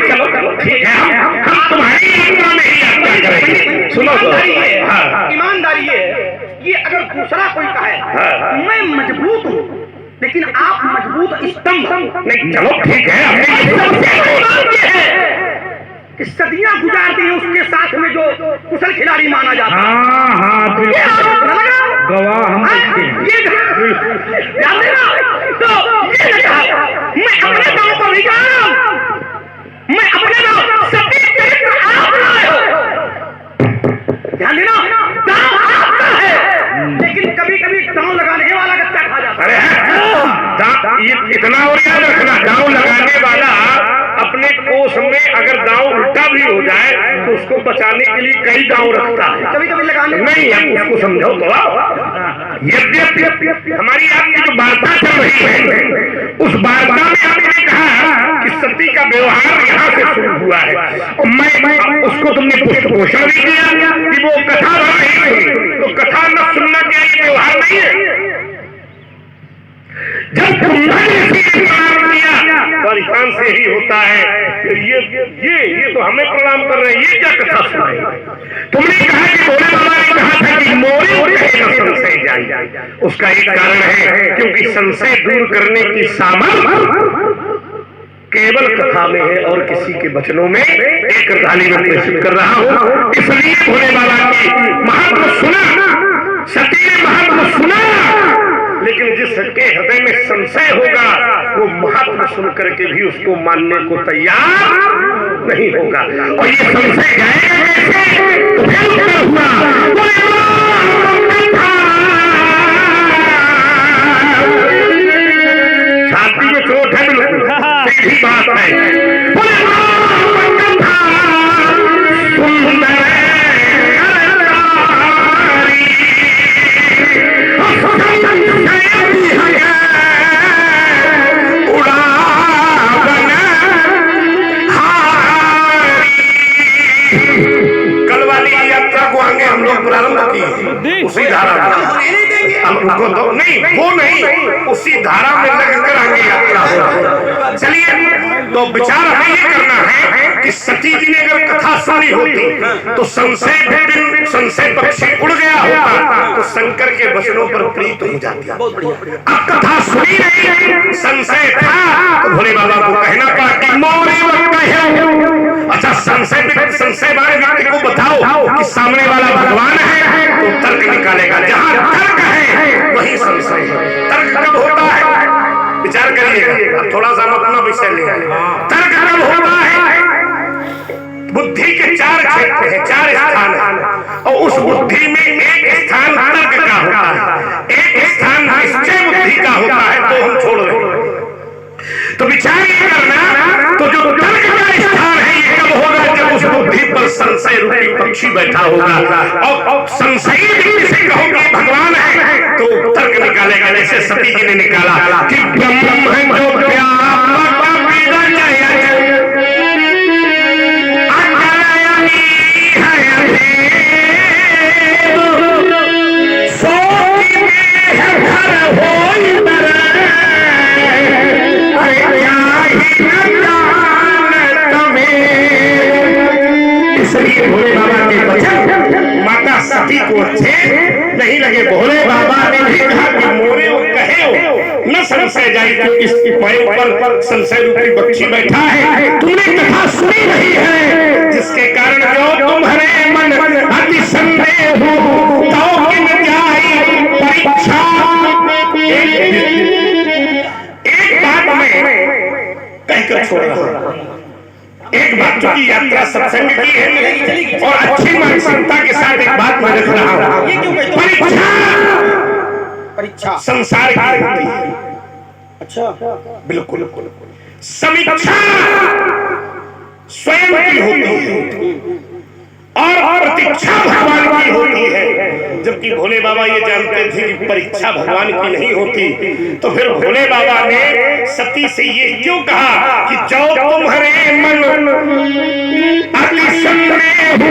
चलो चलो ठीक है, हम तुम्हारी यात्रा में ही यात्रा करेंगे। सुनो तो, हाँ, ईमानदारी ये अगर दूसरा कोई कहे मैं मजबूत हूँ लेकिन आप मजबूत स्तंभ नहीं, चलो ठीक है, कि सदियां गुजारती हैं उसके साथ में जो कुशल खिलाड़ी माना जाता है। हाँ हाँ, गवाह हम ये ध्यान देना, तो ये नहीं कहा मैं अपने दांव पर नहीं जा रहा हूं, मैं अपने दांव सभी चरित्र आप लाए हो। ध्यान देना, दांव आपका है, लेकिन कभी कभी दांव लगाने वाला कच्चा खा जाता है। अरे इतना और याद रखना, दांव लगाने वाला अपने कोष में अगर दांव उल्टा भी हो जाए तो उसको बचाने के लिए कई दांव रखता है। कभी कभी लगाने नहीं, हम उसको समझो तो। यद्यपि हमारी आपकी जो वार्ता चल रही है उस वार्ता में आपने कहा कि सती का व्यवहार यहाँ से शुरू हुआ है, और मैं उसको तुमने पुष्ट पोषण भी किया कि वो कथा नहीं सुनी, तो कथा न सुनना क्या ये व्यवहार नहीं है? जब अधिकांश से ही होता है ये तो हमें प्रणाम कर रहे हैं, ये क्या कथा सुनाई? तुमने कहा कि भोले बाबा ने कहा था कि मोरे कहे न संशय जाए। उसका एक कारण है क्योंकि संशय दूर करने की सामर्थ्य केवल कथा में है और किसी के वचनों में। एक रताली में प्रेषित कर रहा हूं, इसलिए भोले बाबा की महात्मा सुना, सती ने महात्मा सुना, लेकिन जिसके हृदय में संशय होगा वो महात्मा सुन करके भी उसको मानने को तैयार नहीं होगा। और ये संशय जाएगा कैसे? तो फिर हुआ छाती में चोट है, बिल्कुल सीधी बात है। उसी धारा तो नहीं, वो नहीं, उसी धारा में लगकर आगे यात्रा हो। चलिए, तो विचार हमें ये करना है कि सती जी ने अगर कथा सुनी होती तो संशय पक्षी उड़ गया होता, तो शंकर के वचनों पर प्रीत हो जाती। अब कथा सुनी नहीं, संशय था, तो भोले बाबा को कहना पड़ा कि मोरे वक्त है। अच्छा, संशय वाले व्यक्ति को बताओ कि सामने वाला भगवान है तो तर्क निकालेगा। जहां तर्क है वही संशय है। तर्क कब होता है? विचार करिएगा, थोड़ा सा अपना विषय ले आए। तर्क कब होता है? बुद्धि के चार क्षेत्र है, चार स्थान है, और उस बुद्धि में एक स्थान तर्क का होता है, एक स्थान निश्चय बुद्धि का होता है, तो हम छोड़ रहे। तो विचार करना, तो जो तर्क का स्थान है ये कब होगा? जब उस बुद्धि पर संशय रूपी पक्षी बैठा होगा, और संशयी व्यक्ति से कहोगे भगवान है तो तर्क निकालेगा। जैसे सती जी ने निकाला कि ब्रह्म जो व्यापक भोले बाबा के वचन माता सती को अच्छे नहीं लगे। भोले बाबा ने भी कहा कि मोरे वो कहे हो न संशय जाए। जाए कि इस पैर पर संशय रूपी बच्ची बैठा है, तूने कथा सुनी नहीं है, जिसके कारण जो तुम्हारे मन अति संदेह हो तो किन जाए परीक्षा। एक बात में कहकर छोड़ रहा हूं, एक बात की यात्रा सत्संग की है और अच्छी मानसिकता के साथ एक बात मैं रख रहा हूं, परीक्षा संसार की होती है। अच्छा, बिल्कुल समीक्षा स्वयं की होती है और प्रतीक्षा भगवान की होती है। जबकि भोले बाबा ये जानते थे कि परीक्षा भगवान की नहीं होती, तो फिर भोले बाबा ने सती से ये क्यों कहा कि जो तुम्हारे मन अति संदेह हो।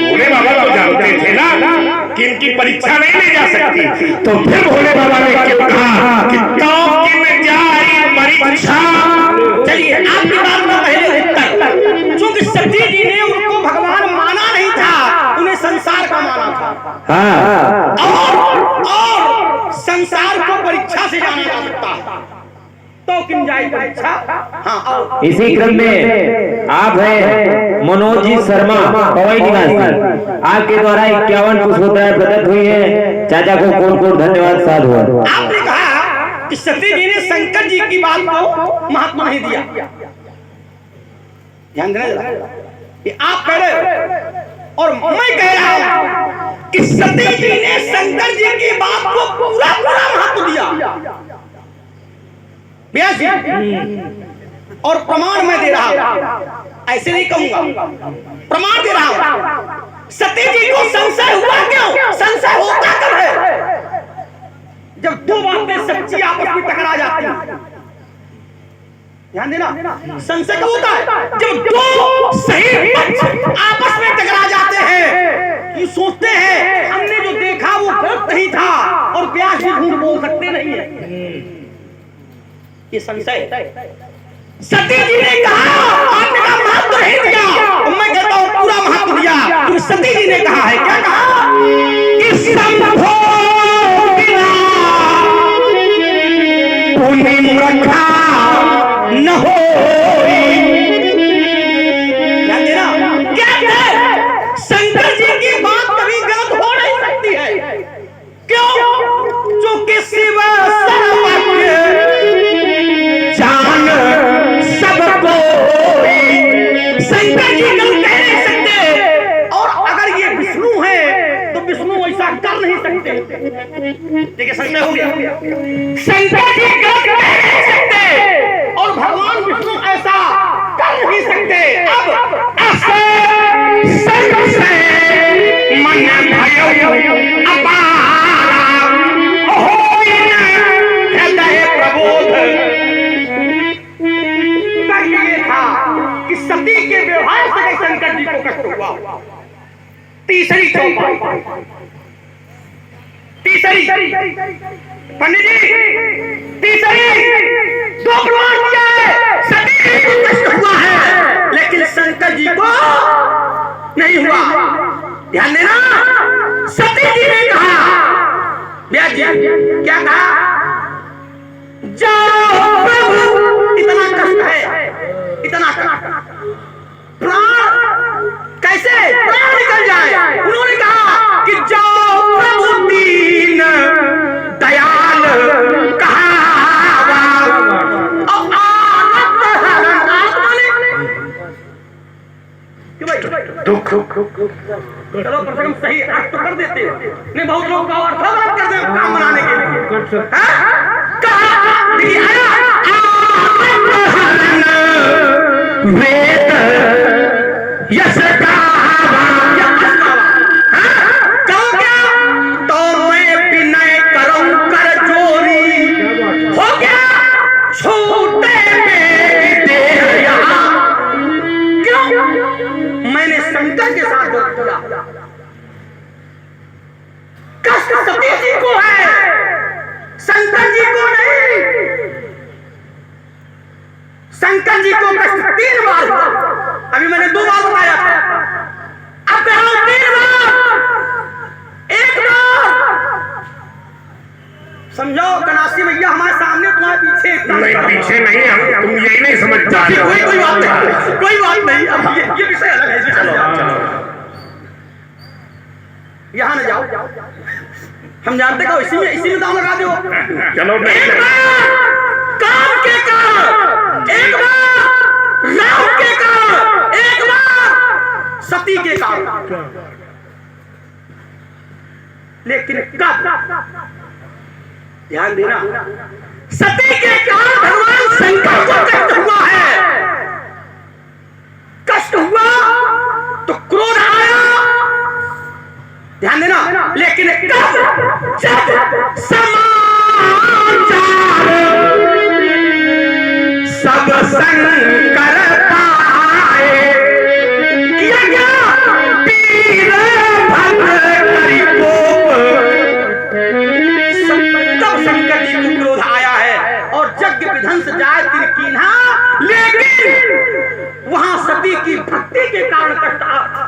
भोले बाबा तो जानते थे ना कि इनकी परीक्षा नहीं ली जा सकती, तो फिर भोले बाबा ने क्यों कहा कि तो किन जाए परीक्षा। चलिए आपकी बात का पहले उत्तर, क्योंकि सती जी ने उनको भगवान माना नहीं था, उन्हें संसार का माना था। और संसार को परीक्षा से जाना जा सकता है, तो किन जाए परीक्षा। हाँ, इसी क्रम में आप हैं मनोज जी शर्मा पवई निवासी, आपके द्वारा 51 पुष्पोत्तराएं प्रदत्त हुई है। चाचा को कोट धन्यवाद साध हुआ। आपने कहा कि सती जी ने शंकर जी की बात को महत्व नहीं दिया, ध्यान देना कि आप कह रहे हो और मैं कह रहा हूं कि सती जी ने शंकर जी की बात को पूरा महत्व दिया। व्यास जी और प्रमाण मैं दे रहा हूं, ऐसे नहीं कहूंगा, प्रमाण दे रहा हूं। सती जी को संशय हुआ क्यों? संशय होता कब है? जब दो बातें सच्ची आपस में टकरा जाती हैं। ध्यान देना, संशय कब होता है? जब दो सही पक्ष आपस में टकरा जाते हैं, ये सोचते हैं हमने जो देखा वो गलत नहीं था, और व्यास जी झूठ बोल सकते नहीं है, ये संशय। सती जी ने कहा, आपने कहा महत्व नहीं दिया, तो मैं कहता हूं पूरा महत्व दिया, क्योंकि सती जी ने कहा है, क्या कहा कि संभो बिना पुण्य मूर्खा न हो। ध्यान देना, क्या है? शंकर जी की बात कभी गलत हो नहीं सकती है। क्यों? जो कि शिव सर्वज्ञ जान सबको, शंकर जी गलत कह नहीं सकते, और अगर ये विष्णु है तो विष्णु ऐसा कर नहीं सकते। देखिए संशय हो गया, शंकर जी गलत कह नहीं सकते और भगवान विष्णु ऐसा कर नहीं सकते। अब मन भयो अपारा होइन हृदय प्रबोध। ये था कि सती के व्यवहार से शंकर जी को कष्ट हुआ। तीसरी चौपाई, तीसरी पंडित जी, तीसरी दो प्रमाण क्या है? सती जी को कष्ट हुआ है, लेकिन शंकर जी को नहीं हुआ। ध्यान देना, सती जी ने कहा, व्यास जी क्या कहा? जाओ प्रभु, इतना कष्ट है, इतना कष्ट, प्राण कैसे प्राण निकल जाए। उन्होंने कहा कि जाओ प्रभु दीन दयाल कहावा, और आनंद हरण दुख। चलो प्रथम सही अर्थ कर देते, नहीं बहुत लोग का अर्थ गलत कर दे काम बनाने के लिए। कहा वेद यश गावा, कहो क्या? तो मैं विनय करूं कर जोरी, हो गया छूटे मेरी देह यहाँ। क्यों? मैंने शंकर के साथ जो किया, कष्ट सती जी को है, शंकर जी को नहीं। शंकर जी को कष्ट 3 बार हुआ, अभी मैंने 2 बार बताया था, अब कह रहा हूं 3 बार। 1 बार समझो, कनासी मैया हमारे सामने तुम्हारे यहाँ न जाओ, हम जानते हो इसी में दाम लगा दो। चलो एक बार काम के कारण, एक बार राम के कारण, एक बार सती के कारण, लेकिन कब, ध्यान देना, सती के कारण भगवान शंकर को कष्ट हुआ है। कष्ट हुआ तो क्रोध आया, ध्यान देना, लेकिन कब, जब समाचार सब शंकर पाए, किया गया पीर भद्र करी कोप, तब शंकर जी को क्रोध आया है और यज्ञ विध्वंस जाए तिन कीन्हा, लेकिन वहां सती की भक्ति के कारण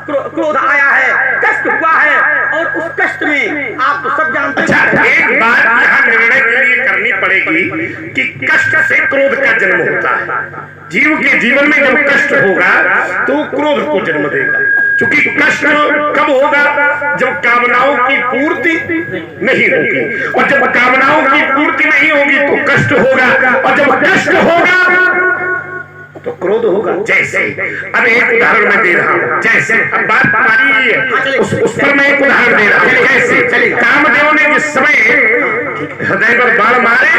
क्रोध आया है, कष्ट हुआ है। और उस कष्ट में आप तो सब जानते हैं। अच्छा, एक बात यहाँ निर्णय के लिए करनी पड़ेगी कि कष्ट से क्रोध का जन्म होता है। जीव के जीवन में जब कष्ट होगा तो क्रोध को जन्म देगा, क्योंकि कष्ट कब होगा, जब कामनाओं की पूर्ति नहीं होगी, और जब कामनाओं की पूर्ति नहीं होगी तो कष्ट होगा, और जब कष्ट होगा तो क्रोध होगा। जैसे अब एक उदाहरण मैं दे रहा हूँ, जैसे अब बात हमारी है उस पर मैं एक उदाहरण दे रहा हूँ। जैसे कामदेव ने जिस समय हृदय पर बाण मारे,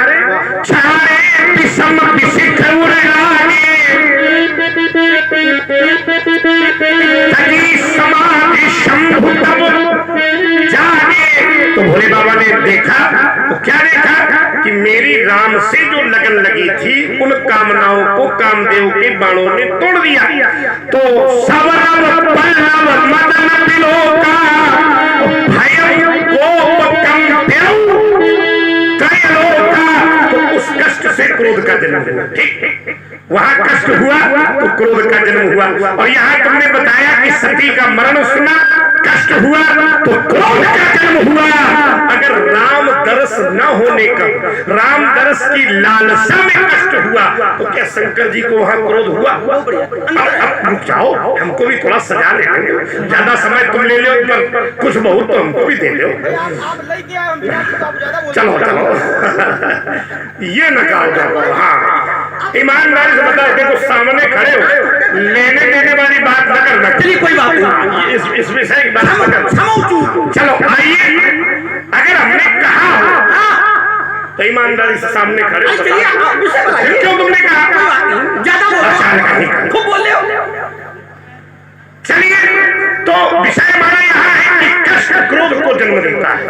चारे विषम विशिख समाधि शंभु तब जागे, तो भोले बाबा ने देखा, तो क्या देखा कि मेरी राम से जो लगन लगी थी उन कामनाओं को कामदेव के बाणों ने तोड़ दिया। तो सवरव पल्लव मदन विलोका भयं कोप कंप्यं त्रैलोका, तो उस कष्ट से क्रोध का जन्म हुआ। ठीक, वहां कष्ट हुआ तो क्रोध का जन्म हुआ। और यहाँ तुमने बताया कि सती का मरण सुना, कष्ट हुआ तो क्रोध का जन्म हुआ। अगर राम दरस न होने का, राम दरस की लालसा में कष्ट हुआ तो क्या शंकर जी को वहां क्रोध हुआ? अब रुक जाओ, हमको भी थोड़ा सजा ले, ज्यादा समय तुम ले लो, पर कुछ बहुत तो हमको भी दे दो। चलो चलो ये न कहो। हाँ, ईमानदारी से बताओ, देखो सामने खड़े हो, लेने देने वाली बात न करना। चलिए कोई बात नहीं, इस विषय की बात न करना। चलो आइए, अगर हमने कहा तो ईमानदारी से सामने खड़े हो, क्यों तुमने कहा? ज्यादा खूब बोल रहे हो। चलिए, तो विषय हमारा यहाँ है कि कष्ट क्रोध को जन्म देता है,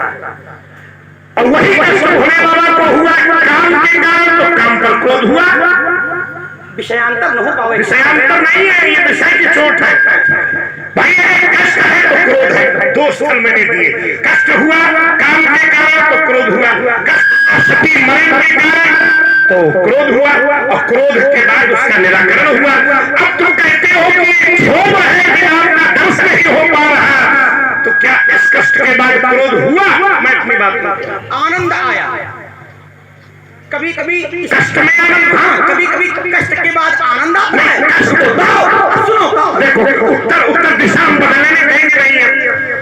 और वही कष्ट होने वाला को हुआ काम के कारण, तो काम पर क्रोध हुआ। विषयांतर न हो पावे, विषयांतर नहीं है, ये विषय की चोट है भाई। कष्ट है तो क्रोध है, दो स्थल मैंने दिए। कष्ट हुआ काम के कारण तो क्रोध हुआ, कष्ट सती मरण के कारण तो क्रोध हुआ, और क्रोध के बाद उसका निराकरण हुआ। अब तुम कहते हो कि क्षोभ है कि आपका दर्श नहीं हो पा रहा, तो क्या इस कष्ट के बाद क्रोध हुआ? मैं अपनी बात करता हूं। आनंद आया, कभी कभी कष्ट में आनंद, हाँ, कभी कभी कष्ट के बाद आनंद आता है। कष्ट सुनो, देखो उत्तर दिशा हम बदलने देंगे नहीं,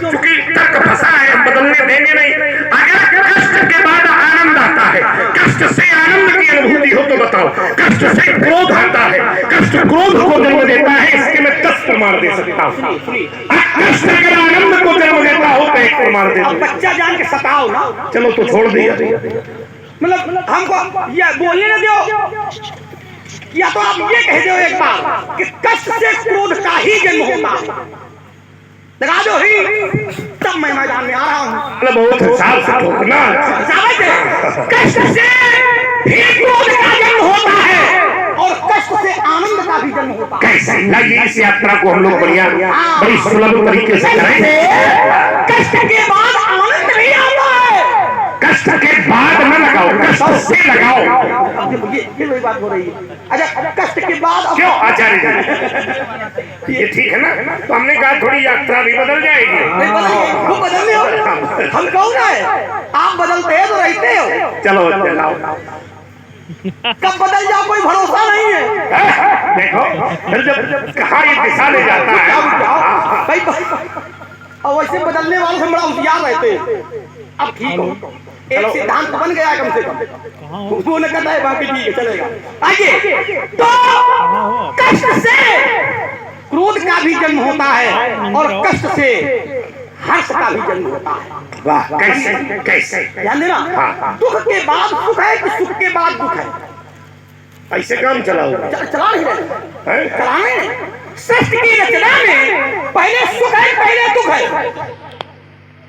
क्योंकि तर्क फंसा है, हम बदलने देंगे नहीं। अगर कष्ट के बाद आनंद आता है, कष्ट से आनंद की अनुभूति हो तो बताओ, कष्ट से क्रोध आता है, कष्ट क्रोध को जन्म देता है, इसके मैं 10 प्रमाण दे सकता हूँ। कष्ट अगर आनंद को जन्म देता हो तो 1 प्रमाण दे। बच्चा जान के सताओ ना, चलो तो छोड़ दिया, मतलब हमको ये बोलने न दो, या तो आप ये कह दो एक बार कि कष्ट से क्रोध का ही जन्म होता, लगा दो ही, तब मैं मैदान में आ रहा हूँ। बहुत हिसाब से ठोकना, कष्ट से ही क्रोध का जन्म होता है, और कष्ट से आनंद का भी जन्म होता है। कैसे लाइए इस यात्रा को हम लोग बड़ी सुलभ तरीके से करें। कष्ट के बाद आनंद नहीं आता है, कष्ट के बाद न लगाओ, कष्ट से लगाओ। ये वही बात हो रही है। अच्छा, कष्ट के बाद क्यों आचार्य जी, ये ठीक है ना? तो हमने कहा थोड़ी यात्रा भी बदल जाएगी। वो बदलने हो, हम कौन है? आप बदलते हो तो रहते हो। चलो चलाओ, कब बदल जाओ कोई भरोसा नहीं है। देखो फिर जब कहाँ ये दिशा ले जाता है। और वैसे बदलने वाले से बड़ा होशियार रहते। अब ठीक हो, एक सिद्धांत बन गया कम से कम। वो न कहता है बाकी ठीक है चलेगा। आइए, तो कष्ट से क्रोध का भी जन्म होता है और कष्ट से हर्ष का भी जन्म होता है। वाह, कैसे कैसे ध्यान देना, दुख के बाद सुख है कि सुख के बाद दुख है? ऐसे काम चला होगा। चला नहीं रहे, चलाने सृष्टि की रचना में पहले सुख है पहले दुख है।